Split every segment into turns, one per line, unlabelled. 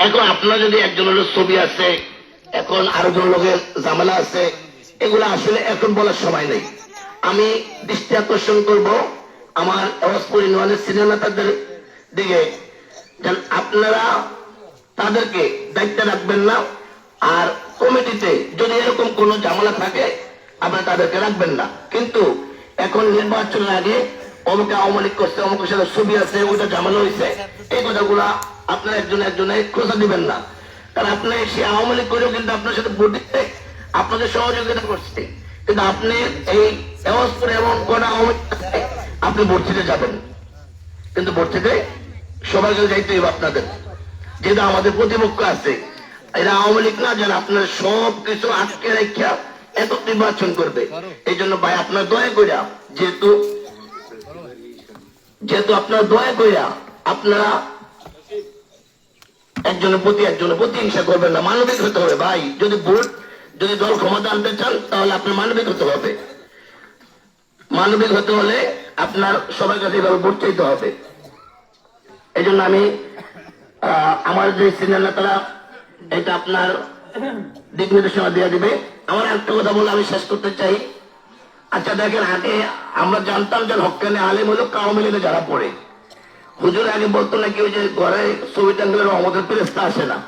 এখন আপনার যদি একজন লোক ছবি আছে, এখন আরেকজন লোকের ঝামেলা আছে, এগুলো আসলে এখন বলার সময় নেই। আমি দৃষ্টি আকর্ষণ করব আমার এওয়াজপুর ইউনিয়নের সিনিয়র নেতাদের দিকে, যেন আপনারা তাদেরকে দায়িত্ব রাখবেন না, আর কমিটিতে যদি এরকম কোন ঝামেলা থাকে আপনারা তাদেরকে রাখবেন না। কিন্তু এখন নির্বাচনের আগে অমুকে আওয়ামী লীগ করছে, অমুকের সাথে ছবি আছে, ওইটা ঝামেলা হয়েছে, এই কথাগুলা আপনারা একজনে খোঁজা দিবেন না। কারণ আপনি সে আওয়ামী লীগ করেও কিন্তু আপনার সাথে ভোট দিতে আপনাদের সহযোগিতা করছে, কিন্তু আপনি এই এওয়াজপুরে এমন কোন আওয়ামী লীগ আছে, আপনি ভোট দিতে যাবেন, কিন্তু ভোট দিতে সবাইকে যাইতে হবে আপনাদের। যেটা আমাদের প্রতিপক্ষ আছে, এরা আওয়ামী লীগ না, যেন আপনার সব কিছু আটকে রেখা এত নির্বাচন করবে। এই জন্য ভাই আপনার দয়া কইরা, যেহেতু আপনার দয়া কইরা আপনারা একজনের প্রতি হিংসা করবেন না, মানবিক হতে হবে ভাই। যদি দল ক্ষমতা আনতে চান তাহলে আপনার মানবিক হতে হবে। মানবিক হতে হলে আপনার সবার কাছে এভাবে ভোট চাইতে হবে। এই জন্য আমি আমার যে সিনিয়র নেতারা এটা আপনার দিক নির্দেশনা দিয়ে দিবে। আমার একটা কথা বলে আমি শেষ করতে চাই। আচ্ছা দেখেন, আগে আমরা জানতাম যে হক্কানি আলেম হলো আওয়ামী লীগে যারা পড়ে। হুজুর আগে বলতো নাকি ওই যে ঘরে ছবি টাঙ্গলে আমাদের ফেরেস্তা আসে না।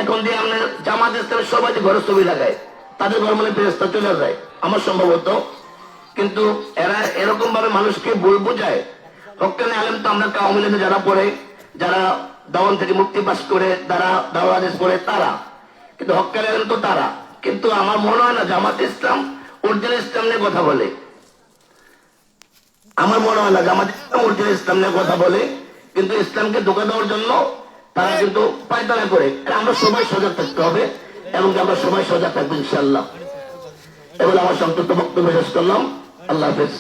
এখন দিয়ে আমরা জামাত ইসলামের সবাই যে ঘরে ছবি লাগায়, তাদের ঘর মানে ফেরেস্তা চলে যায় আমার সম্ভবত। কিন্তু এরা এরকম ভাবে মানুষকে ভুল বোঝায়। হক্কানি আলেম তো আমরা আওয়ামী লীগে যারা পড়ে, যারা দাওয়ান থেকে মুক্তি পাস করে, যারা দাওয়াদেশ পড়ে তারা, কিন্তু হক্কানি আলেম তো তারা। কিন্তু আমার মনে হয় না জামাত ইসলাম অরিজিনাল ইসলাম নিয়ে কথা বলে। আমার মনে হয় না জামাত ইসলাম অরিজিনাল ইসলাম নিয়ে কথা বলে, কিন্তু ইসলামকে ধোঁকা দেওয়ার জন্য তারা কিন্তু পায়তারা করে। আমরা সবাই সজাগ থাকতে হবে এবং আমরা সবাই সজাগ থাকবো ইনশাল্লাহ। এবার আমার সংক্ষিপ্ত বক্তব্য শেষ করলাম। আল্লাহ হাফেজ।